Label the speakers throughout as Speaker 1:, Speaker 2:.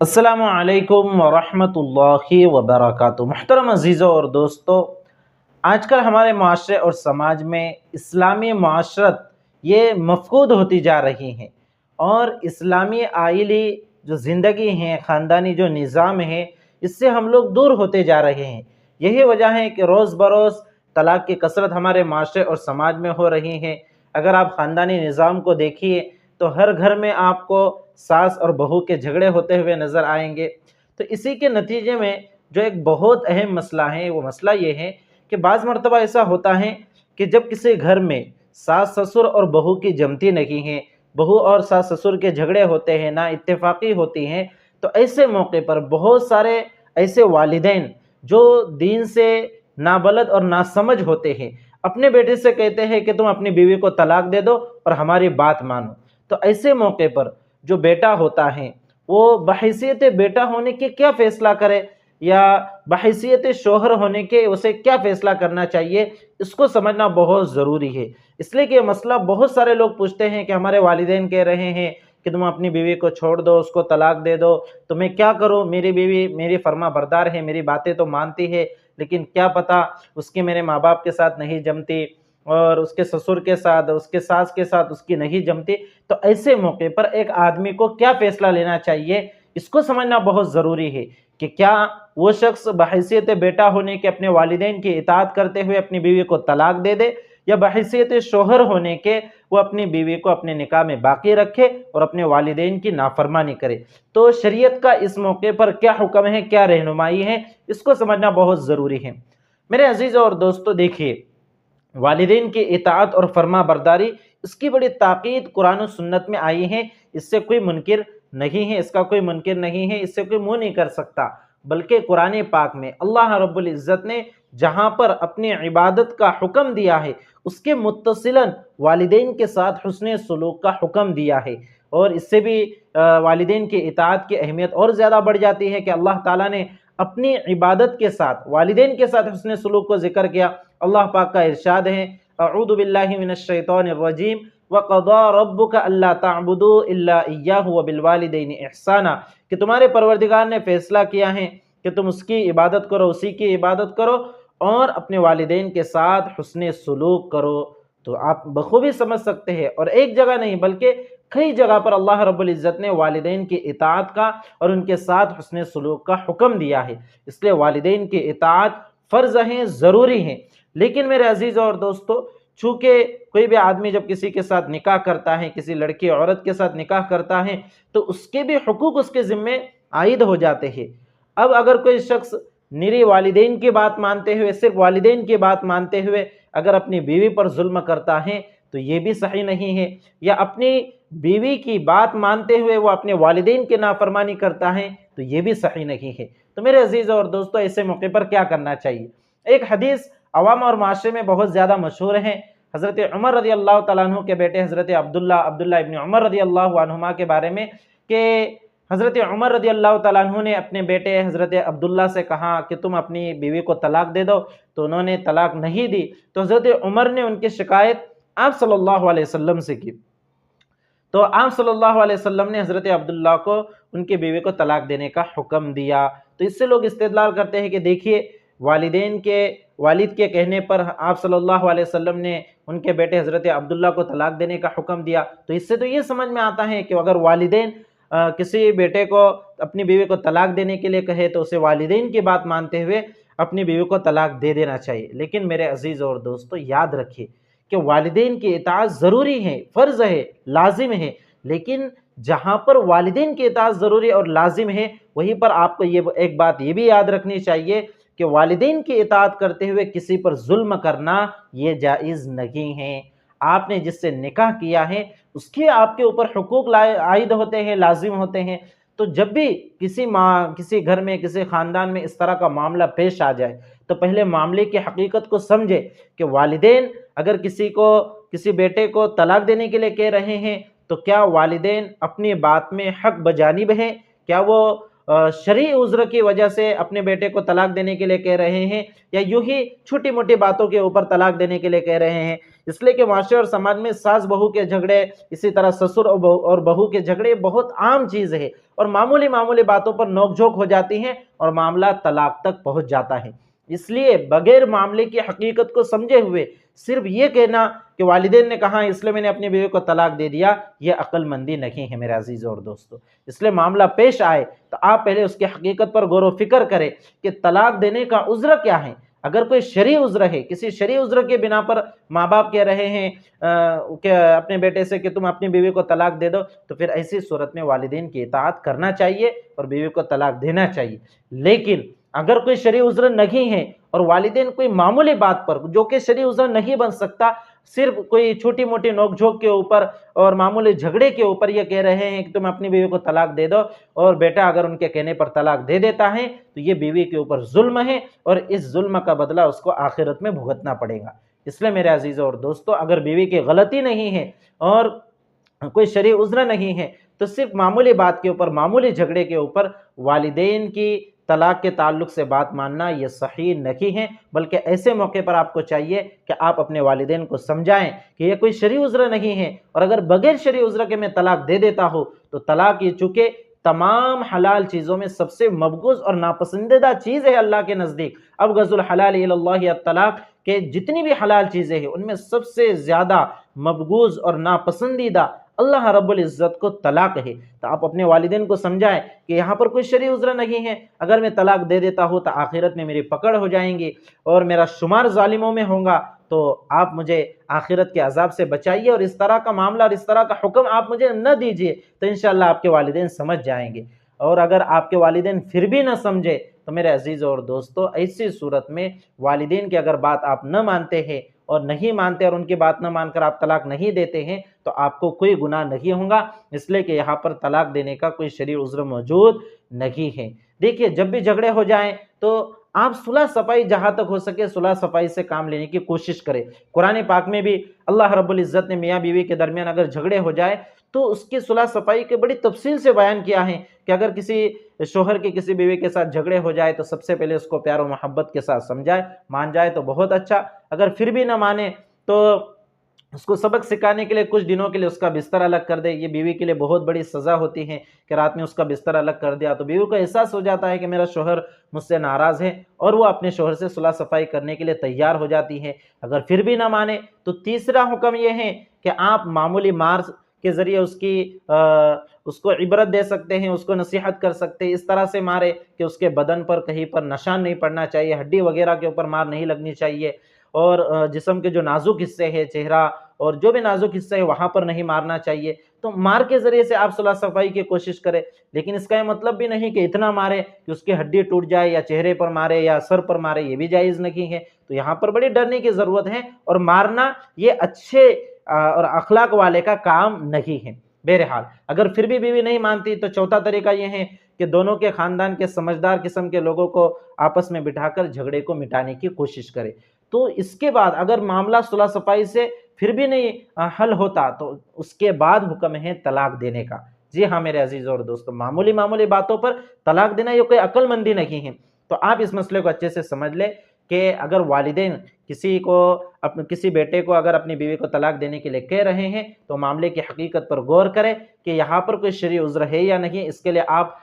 Speaker 1: السلام علیکم ورحمۃ اللہ وبرکاتہ۔ محترم عزیزوں اور دوستو، آج کل ہمارے معاشرے اور سماج میں اسلامی معاشرت یہ مفقود ہوتی جا رہی ہیں، اور اسلامی آئلی جو زندگی ہے، خاندانی جو نظام ہے، اس سے ہم لوگ دور ہوتے جا رہے ہیں۔ یہی وجہ ہے کہ روز بروز طلاق کی کثرت ہمارے معاشرے اور سماج میں ہو رہی ہے۔ اگر آپ خاندانی نظام کو دیکھیے تو ہر گھر میں آپ کو ساس اور بہو کے جھگڑے ہوتے ہوئے نظر آئیں گے۔ تو اسی کے نتیجے میں جو ایک بہت اہم مسئلہ ہے، وہ مسئلہ یہ ہے کہ بعض مرتبہ ایسا ہوتا ہے کہ جب کسی گھر میں ساس سسر اور بہو کی جمتی نہیں ہے، بہو اور ساس سسر کے جھگڑے ہوتے ہیں، نا اتفاقی ہوتی ہیں، تو ایسے موقع پر بہت سارے ایسے والدین جو دین سے نابلد اور ناسمجھ ہوتے ہیں، اپنے بیٹے سے کہتے ہیں کہ تم اپنی بیوی کو طلاق دے دو اور ہماری بات مانو۔ تو ایسے موقع پر جو بیٹا ہوتا ہے وہ بحیثیت بیٹا ہونے کے کیا فیصلہ کرے، یا بحیثیت شوہر ہونے کے اسے کیا فیصلہ کرنا چاہیے، اس کو سمجھنا بہت ضروری ہے۔ اس لیے کہ یہ مسئلہ بہت سارے لوگ پوچھتے ہیں کہ ہمارے والدین کہہ رہے ہیں کہ تم اپنی بیوی کو چھوڑ دو، اس کو طلاق دے دو، تو میں کیا کروں؟ میری بیوی میری فرما بردار ہے، میری باتیں تو مانتی ہے، لیکن کیا پتہ اس کی میرے ماں باپ کے ساتھ نہیں جمتی، اور اس کے سسر کے ساتھ، اس کے ساس کے ساتھ اس کی نہیں جمتی۔ تو ایسے موقع پر ایک آدمی کو کیا فیصلہ لینا چاہیے، اس کو سمجھنا بہت ضروری ہے کہ کیا وہ شخص بحیثیت بیٹا ہونے کے اپنے والدین کی اطاعت کرتے ہوئے اپنی بیوی کو طلاق دے دے، یا بحیثیت شوہر ہونے کے وہ اپنی بیوی کو اپنے نکاح میں باقی رکھے اور اپنے والدین کی نافرمانی کرے۔ تو شریعت کا اس موقع پر کیا حکم ہے، کیا رہنمائی ہے، اس کو سمجھنا بہت ضروری ہے۔ میرے عزیزوں اور دوستو، دیکھیے، والدین کی اطاعت اور فرما برداری، اس کی بڑی تاکید قرآن و سنت میں آئی ہے۔ اس سے کوئی منکر نہیں ہے، اس کا کوئی منکر نہیں ہے، اس سے کوئی منہ نہیں کر سکتا۔ بلکہ قرآن پاک میں اللہ رب العزت نے جہاں پر اپنی عبادت کا حکم دیا ہے، اس کے متصلاً والدین کے ساتھ حسن سلوک کا حکم دیا ہے۔ اور اس سے بھی والدین کی اطاعت کی اہمیت اور زیادہ بڑھ جاتی ہے کہ اللہ تعالیٰ نے اپنی عبادت کے ساتھ والدین کے ساتھ حسن سلوک کو ذکر کیا۔ اللہ پاک کا ارشاد ہے، اعوذ باللہ من الشیطان الرجیم، وَقَضَى رَبُّكَ أَلَّا تَعْبُدُوا إِلَّا إِيَّاهُ وَبِالْوَالِدَيْنِ إِحْسَانًا، کہ تمہارے پروردگار نے فیصلہ کیا ہے کہ تم اس کی عبادت کرو، اسی کی عبادت کرو، اور اپنے والدین کے ساتھ حسن سلوک کرو۔ تو آپ بخوبی سمجھ سکتے ہیں، اور ایک جگہ نہیں بلکہ کئی جگہ پر اللہ رب العزت نے والدین کی اطاعت کا اور ان کے ساتھ حسن سلوک کا حکم دیا ہے۔ اس لیے والدین کی اطاعت فرض ہیں، ضروری ہیں۔ لیکن میرے عزیزوں اور دوستو، چونکہ کوئی بھی آدمی جب کسی کے ساتھ نکاح کرتا ہے، کسی لڑکی عورت کے ساتھ نکاح کرتا ہے، تو اس کے بھی حقوق اس کے ذمے عائد ہو جاتے ہیں۔ اب اگر کوئی شخص نری والدین کی بات مانتے ہوئے، صرف والدین کی بات مانتے ہوئے اگر اپنی بیوی پر ظلم کرتا ہے تو یہ بھی صحیح نہیں ہے، یا اپنی بیوی کی بات مانتے ہوئے وہ اپنے والدین کی نافرمانی کرتا ہے تو یہ بھی صحیح نہیں ہے۔ تو میرے عزیزوں اور دوستو، ایسے موقع پر کیا کرنا چاہیے؟ ایک حدیث عوام اور معاشرے میں بہت زیادہ مشہور ہے، حضرت عمر رضی اللہ تعالیٰ عنہ کے بیٹے حضرت عبداللہ ابن عمر رضی اللہ عنہما کے بارے میں، کہ حضرت عمر رضی اللہ تعالیٰ عنہ نے اپنے بیٹے حضرت عبداللہ سے کہا کہ تم اپنی بیوی کو طلاق دے دو، تو انہوں نے طلاق نہیں دی۔ تو حضرت عمر نے ان کی شکایت آپ صلی اللہ علیہ وسلم سے کی، تو آپ صلی اللہ علیہ وسلم نے حضرت عبداللہ کو ان کی بیوی کو طلاق دینے کا حکم دیا۔ تو اس سے لوگ استدلال کرتے ہیں کہ دیکھیے، والد کے کہنے پر آپ صلی اللہ علیہ وسلم نے ان کے بیٹے حضرت عبداللہ کو طلاق دینے کا حکم دیا، تو اس سے تو یہ سمجھ میں آتا ہے کہ اگر والدین کسی بیٹے کو اپنی بیوی کو طلاق دینے کے لیے کہے تو اسے والدین کی بات مانتے ہوئے اپنی بیوی کو طلاق دے دینا چاہیے۔ لیکن میرے عزیز اور دوستو، یاد رکھیے کہ والدین کی اطاعت ضروری ہے، فرض ہے، لازم ہے، لیکن جہاں پر والدین کی اطاعت ضروری اور لازم ہے، وہیں پر آپ کو یہ ایک بات یہ بھی یاد رکھنی چاہیے کہ والدین کی اطاعت کرتے ہوئے کسی پر ظلم کرنا یہ جائز نہیں ہے۔ آپ نے جس سے نکاح کیا ہے اس کے آپ کے اوپر حقوق عائد ہوتے ہیں، لازم ہوتے ہیں۔ تو جب بھی کسی گھر میں، کسی خاندان میں اس طرح کا معاملہ پیش آ جائے تو پہلے معاملے کی حقیقت کو سمجھے کہ والدین اگر کسی بیٹے کو طلاق دینے کے لیے کہہ رہے ہیں تو کیا والدین اپنی بات میں حق بجانب ہیں؟ کیا وہ शरई उज़्र की वजह से अपने बेटे को तलाक देने के लिए कह रहे हैं, या यूं ही छोटी मोटी बातों के ऊपर तलाक देने के लिए कह रहे हैं। इसलिए कि माशरे और समाज में सास बहू के झगड़े, इसी तरह ससुर और बहू के झगड़े बहुत आम चीज़ है, और मामूली मामूली बातों पर नोक-झोंक हो जाती है और मामला तलाक तक पहुंच जाता है। इसलिए बगैर मामले की हकीकत को समझे हुए सिर्फ ये कहना कि वालिदैन ने कहा इसलिए मैंने अपनी बीवी को तलाक दे दिया, ये अक्लमंदी नहीं है मेरे अजीज़ और दोस्तों। इसलिए मामला पेश आए तो आप पहले उसकी हकीकत पर गौर व फिक्र करें कि तलाक देने का उज़्र क्या है। अगर कोई शरई उज़्र है, किसी शरई उज़्र के बिना पर माँ बाप कह रहे हैं कि अपने बेटे से कि तुम अपनी बीवी को तलाक दे दो, तो फिर ऐसी सूरत में वालिदैन की इताअत करना चाहिए और बीवी को तलाक देना चाहिए। लेकिन अगर कोई शरई उज़्र नहीं है और वालिदैन कोई मामूली बात पर, जो कि शरई उज़्र नहीं बन सकता, सिर्फ कोई छोटी मोटी नोक-झोंक के ऊपर और मामूली झगड़े के ऊपर ये कह रहे हैं कि तुम अपनी बीवी को तलाक दे दो, और बेटा अगर उनके कहने पर तलाक दे देता है तो ये बीवी के ऊपर जुल्म है और इस जुल्म का बदला उसको आखिरत में भुगतना पड़ेगा। इसलिए मेरे अजीज़ों और दोस्तों, अगर बीवी की गलती नहीं है और कोई शरई उज़्र नहीं है, तो सिर्फ मामूली बात के ऊपर, मामूली झगड़े के ऊपर वालिदैन की तलाक के ताल्लुक से बात मानना ये सही नहीं है। बल्कि ऐसे मौके पर आपको चाहिए कि आप अपने वालिदैन को समझाएं कि ये कोई शरई उज़्र नहीं है, और अगर बगैर शरई उज़्र के मैं तलाक दे देता हूँ तो तलाक ये चूँकि तमाम हलाल चीज़ों में सबसे मबगूज़ और नापसंदीदा चीज़ है अल्लाह के नज़दीक। अब गज़ुल हलाल इलल्लाहि अत-तलाक के जितनी भी हलाल चीज़ें हैं उनमें सबसे ज़्यादा मबगूज़ और नापसंदीदा अल्लाह रब्बुल इज़्ज़त को तलाक है। तो आप अपने वालिदैन को समझाएं कि यहाँ पर कोई शरई उज़्र नहीं है, अगर मैं तलाक दे देता हूँ तो आखिरत में मेरी पकड़ हो जाएंगी और मेरा शुमार ज़ालिमों में होगा, तो आप मुझे आखिरत के अज़ाब से बचाइए और इस तरह का मामला और इस तरह का हुक्म आप मुझे न दीजिए, तो इंशाअल्लाह आपके वालिदैन समझ जाएंगे। और अगर आपके वालिदैन फिर भी न समझे तो मेरे अजीज़ और दोस्तों, ऐसी सूरत में वालिदैन की अगर बात आप न मानते हैं और नहीं मानते और उनकी बात न मानकर आप तलाक नहीं देते हैं तो आपको कोई गुनाह नहीं होगा, इसलिए कि यहाँ पर तलाक देने का कोई शरई उज़्र मौजूद नहीं है। देखिए, जब भी झगड़े हो जाएं तो आप सुलह सफाई, जहाँ तक हो सके सुलह सफाई से काम लेने की कोशिश करें। कुरान पाक में भी अल्लाह रब्बुल इज़्ज़त ने मियाँ बीवी के दरमियान अगर झगड़े हो जाए तो उसकी सुलह सफाई के बड़ी तफसील से बयान किया है कि अगर किसी शोहर की किसी बीवी के साथ झगड़े हो जाए तो सबसे पहले उसको प्यार और मोहब्बत के साथ समझाए, मान जाए तो बहुत अच्छा, अगर फिर भी ना माने तो उसको सबक सिखाने के लिए कुछ दिनों के लिए उसका बिस्तर अलग कर दे। ये बीवी के लिए बहुत बड़ी सज़ा होती है कि रात में उसका बिस्तर अलग कर दिया तो बीवी को एहसास हो जाता है कि मेरा शोहर मुझसे नाराज़ है और वो अपने शोहर से सुलह सफाई करने के लिए तैयार हो जाती है। अगर फिर भी ना माने तो तीसरा हुक्म ये है कि आप मामूली मार के ज़रिए उसको इबरत दे सकते हैं, उसको नसीहत कर सकते हैं, इस तरह से मारे कि उसके बदन पर कहीं पर निशान नहीं पड़ना चाहिए, हड्डी वगैरह के ऊपर मार नहीं लगनी चाहिए, और जिस्म के जो नाजुक हिस्से हैं, चेहरा और जो भी नाजुक हिस्से है वहाँ पर नहीं मारना चाहिए। तो मार के ज़रिए से आप सुलह सफाई की कोशिश करें, लेकिन इसका ये मतलब भी नहीं कि इतना मारे कि उसकी हड्डी टूट जाए, या चेहरे पर मारे या सर पर मारे, ये भी जायज़ नहीं है। तो यहाँ पर बड़ी डरने की ज़रूरत है, और मारना ये अच्छे और अखलाक वाले का काम नहीं है। बहरहाल अगर फिर भी बीवी नहीं मानती तो चौथा तरीका ये है कि दोनों के ख़ानदान के समझदार किस्म के लोगों को आपस में बिठाकर झगड़े को मिटाने की कोशिश करें। तो इसके बाद अगर मामला सुलह सफाई से फिर भी नहीं हल होता तो उसके बाद हुक्म है तलाक देने का। जी हाँ मेरे अजीज़ और दोस्तों, मामूली मामूली बातों पर तलाक देना ये कोई अक्लमंदी नहीं है। तो आप इस मसले को अच्छे से समझ लें कि अगर वालिदैन किसी बेटे को अगर अपनी बीवी को तलाक देने के लिए कह रहे हैं तो मामले की हकीकत पर गौर करें कि यहाँ पर कोई शरई उज़्र है या नहीं। इसके लिए आप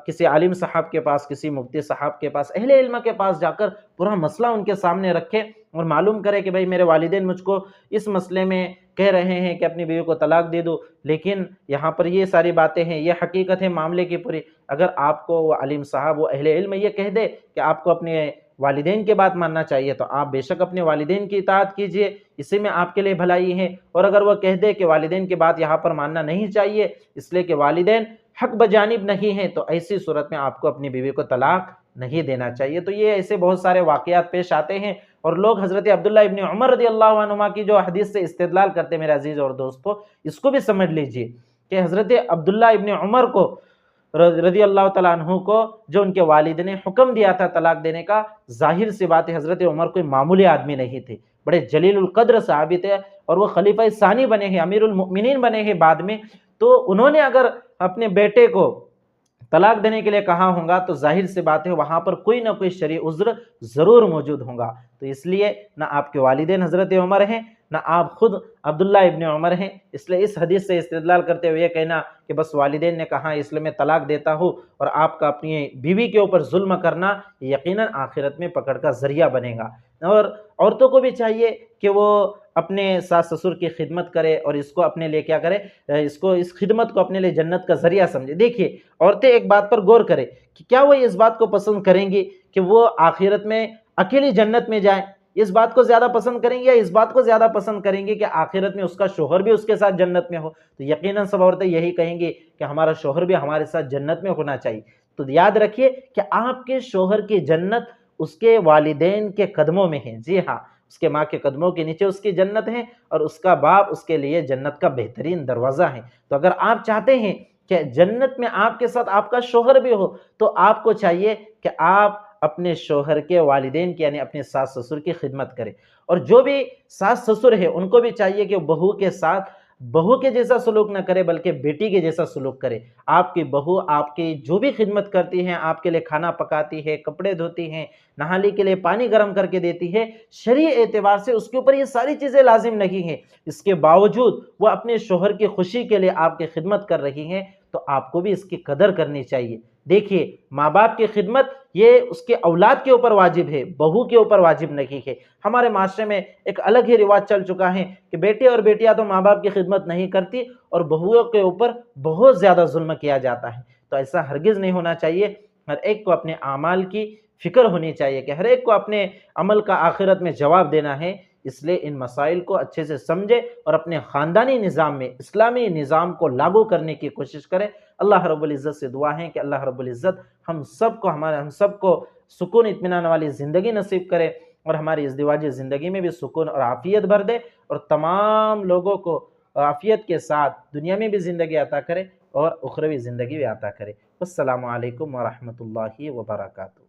Speaker 1: किसी आलिम साहब के पास, किसी मुफ्ती साहब के पास, अहले इल्म के पास जाकर पूरा मसला उनके सामने रखें और मालूम करें कि भाई मेरे वालिदैन मुझको इस मसले में कह रहे हैं कि अपनी बीवी को तलाक दे दो, लेकिन यहाँ पर ये सारी बातें हैं, ये हकीकत है मामले की पूरी। अगर आपको वो आलिम साहब, वो अहले इल्म ये कह दे कि आपको अपने वालिदैन की बात मानना चाहिए तो आप बेशक अपने वालिदैन की इताअत कीजिए, इसी में आपके लिए भलाई है। और अगर वह कह दे कि वालिदैन की बात यहाँ पर मानना नहीं चाहिए इसलिए कि वालिदैन हक बजानिब नहीं है, तो ऐसी सूरत में आपको अपनी बीवी को तलाक नहीं देना चाहिए। तो ये ऐसे बहुत सारे वाक़यात पेश आते हैं और लोग हज़रत अब्दुल्लाह इब्न उमर रज़ियल्लाहु अन्हुमा की जो हदीस से इस्तिदलाल करते हैं मेरे अजीज़ और दोस्तों, इसको भी समझ लीजिए कि हज़रत अब्दुल्लाह इब्न उमर को रज़ियल्लाहु तआला अन्हु को जो उनके वालिद ने हुक्म दिया था तलाक देने का, ज़ाहिर सी बात है हज़रत उमर कोई मामूली आदमी नहीं थे, बड़े जलीलुल क़द्र सहाबी थे और वो खलीफा सानी बने हैं, अमीरुल मोमिनीन बने हैं बाद में। तो उन्होंने अगर अपने बेटे को तलाक देने के लिए कहा होगा तो ज़ाहिर सी बात है वहाँ पर कोई ना कोई शरई उज़्र ज़रूर मौजूद होगा। तो इसलिए ना आपके वालिदैन हज़रत उमर हैं, ना आप खुद अब्दुल्ला इब्न उमर हैं। इसलिए इस हदीस से इस्तिदलाल करते हुए ये कहना कि बस वालिदैन ने कहा इसलिए मैं तलाक देता हूँ और आपका अपनी बीवी के ऊपर जुल्म करना यकीनन आखिरत में पकड़ का ज़रिया बनेगा। और औरतों को भी चाहिए कि वो अपने सास ससुर की खिदमत करे और इसको अपने लिए क्या करे, इसको इस खिदमत को अपने लिए जन्नत का ज़रिया समझे। देखिए, औरतें एक बात पर गौर करें कि क्या वो इस बात को पसंद करेंगी कि वो आखिरत में अकेली जन्नत में जाए, इस बात को ज़्यादा पसंद करेंगी या इस बात को ज़्यादा पसंद करेंगी कि आखिरत में उसका शोहर भी उसके साथ जन्नत में हो? तो यकीनन सब औरतें यही कहेंगी कि हमारा शोहर भी हमारे साथ जन्नत में होना चाहिए। तो याद रखिए कि आपके शोहर की जन्नत उसके वालिदैन के कदमों में है। जी हाँ, उसके माँ के कदमों के नीचे उसकी जन्नत है और उसका बाप उसके लिए जन्नत का बेहतरीन दरवाज़ा है। तो अगर आप चाहते हैं कि जन्नत में आपके साथ आपका शोहर भी हो, तो आपको चाहिए कि आप अपने शोहर के वालिदैन की यानी अपने सास ससुर की खिदमत करें। और जो भी सास ससुर है उनको भी चाहिए कि बहू के साथ बहू के जैसा सलूक न करे बल्कि बेटी के जैसा सलूक करे। आपकी बहू आपकी जो भी खिदमत करती हैं, आपके लिए खाना पकाती है, कपड़े धोती हैं, नहाने के लिए पानी गर्म करके देती है, शरई एतबार से उसके ऊपर ये सारी चीज़ें लाजिम नहीं हैं। इसके बावजूद वो अपने शोहर की खुशी के लिए आपकी खिदमत कर रही हैं, तो आपको भी इसकी कदर करनी चाहिए। देखिए, माँ बाप की खिदमत ये उसके औलाद के ऊपर वाजिब है, बहू के ऊपर वाजिब नहीं है। हमारे माशरे में एक अलग ही रिवाज चल चुका है कि बेटे और बेटियां तो माँ बाप की खिदमत नहीं करती और बहुओं के ऊपर बहुत ज़्यादा जुल्म किया जाता है। तो ऐसा हरगिज़ नहीं होना चाहिए। हर एक को अपने आमाल की फ़िक्र होनी चाहिए कि हर एक को अपने अमल का आखिरत में जवाब देना है। इसलिए इन मसाइल को अच्छे से समझे और अपने ख़ानदानी निज़ाम में इस्लामी निज़ाम को लागू करने की कोशिश करें। अल्लाह रब्बुल इज़्ज़त से दुआ है कि अल्लाह रब्बुल इज़्ज़त हम सबको सुकून इत्मीनान वाली ज़िंदगी नसीब करे और हमारी इज़्दिवाजी ज़िंदगी में भी सुकून और आफ़ियत भर दे और तमाम लोगों को आफ़ियत के साथ दुनिया में भी ज़िंदगी अता करे और उखरवी ज़िंदगी भी अता करे। अस्सलामु अलैकुम व रहमतुल्लाहि व बरकातुहू।